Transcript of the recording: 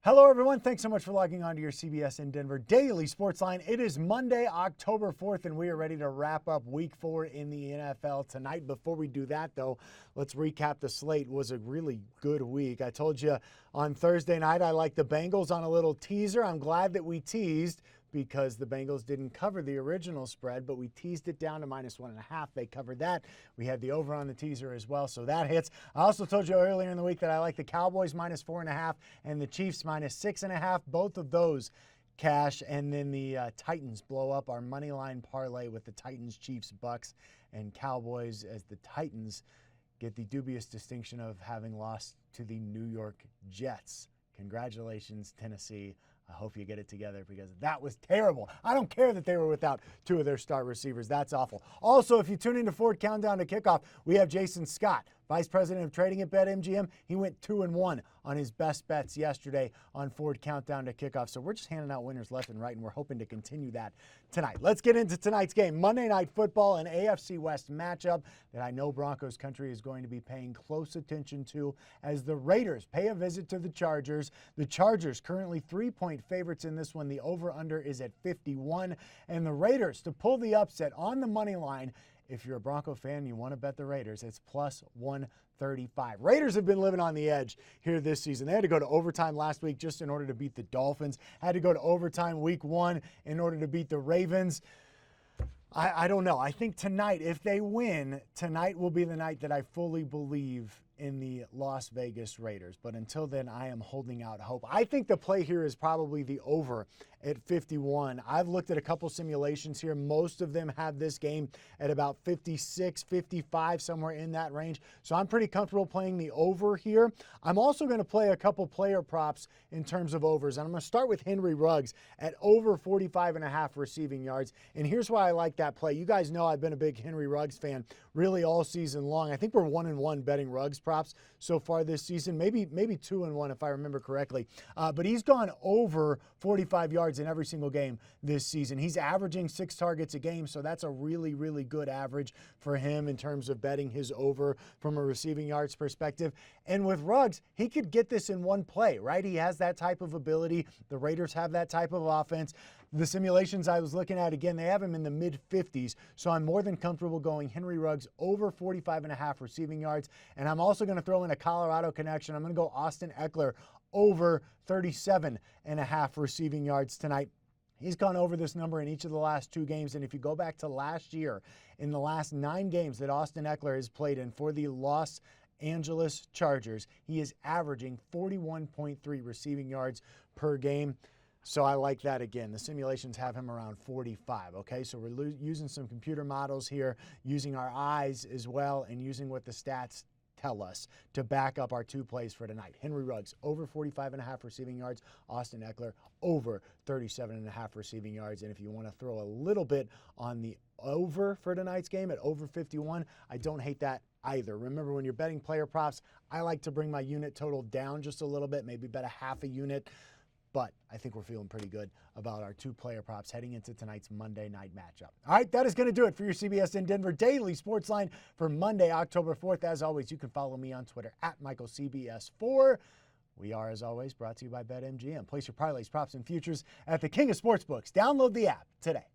Hello, everyone. Thanks so much for logging on to your CBSN Denver Daily Sports Line. It is Monday, October 4th, and we are ready to wrap up Week 4 in the NFL tonight. Before we do that, though, let's recap the slate. It was a really good week. I told you on Thursday night I liked the Bengals on a little teaser. I'm glad that we teased because the Bengals didn't cover the original spread, but we teased it down to -1.5. They covered that. We had the over on the teaser as well, so that hits. I also told you earlier in the week that I like the Cowboys -4.5 and the Chiefs -6.5. Both of those cash, and then the Titans blow up our money line parlay with the Titans, Chiefs, Bucks, and Cowboys as the Titans get the dubious distinction of having lost to the New York Jets. Congratulations, Tennessee. I hope you get it together because that was terrible. I don't care that they were without two of their star receivers. That's awful. Also, if you tune into Ford Countdown to Kickoff, we have Jason Scott, Vice President of Trading at BetMGM. He went 2-1 on his best bets yesterday on Ford Countdown to Kickoff. So we're just handing out winners left and right, and we're hoping to continue that tonight. Let's get into tonight's game. Monday Night Football, an AFC West matchup that I know Broncos country is going to be paying close attention to as the Raiders pay a visit to the Chargers. The Chargers currently 3-point favorites in this one. The over-under is at 51. And the Raiders to pull the upset on the money line. If you're a Bronco fan and you want to bet the Raiders, it's +135. Raiders have been living on the edge here this season. They had to go to overtime last week just in order to beat the Dolphins. Had to go to overtime week 1 in order to beat the Ravens. I don't know. I think tonight, if they win, tonight will be the night that I fully believe in the Las Vegas Raiders. But until then, I am holding out hope. I think the play here is probably the over at 51. I've looked at a couple simulations here. Most of them have this game at about 56, 55, somewhere in that range. So I'm pretty comfortable playing the over here. I'm also going to play a couple player props in terms of overs. And I'm going to start with Henry Ruggs at over 45.5 receiving yards. And here's why I like that play. You guys know I've been a big Henry Ruggs fan really all season long. I think we're 1-1 betting Ruggs props so far this season, maybe 2-1 if I remember correctly. But he's gone over 45 yards in every single game this season. He's averaging 6 targets a game, so that's a really, really good average for him in terms of betting his over from a receiving yards perspective. And with Ruggs, he could get this in one play, right? He has that type of ability. The Raiders have that type of offense. The simulations I was looking at, again, they have him in the mid-50s, so I'm more than comfortable going Henry Ruggs over 45.5 receiving yards. And I'm also going to throw in a Colorado connection. I'm going to go Austin Eckler over 37.5 receiving yards tonight. He's gone over this number in each of the last 2 games. And if you go back to last year, in the last 9 games that Austin Eckler has played in for the Los Angeles Chargers, he is averaging 41.3 receiving yards per game. So I like that again. The simulations have him around 45, okay? So we're using some computer models here, using our eyes as well, and using what the stats tell us to back up our 2 plays for tonight. Henry Ruggs, over 45.5 receiving yards. Austin Eckler, over 37.5 receiving yards. And if you want to throw a little bit on the over for tonight's game at over 51, I don't hate that either. Remember, when you're betting player props, I like to bring my unit total down just a little bit, maybe bet a half a unit. But I think we're feeling pretty good about our 2 player props heading into tonight's Monday night matchup. All right, that is going to do it for your CBSN Denver Daily Sports Line for Monday, October 4th. As always, you can follow me on Twitter at MichaelCBS4. We are, as always, brought to you by BetMGM. Place your parlays, props, and futures at the King of Sportsbooks. Download the app today.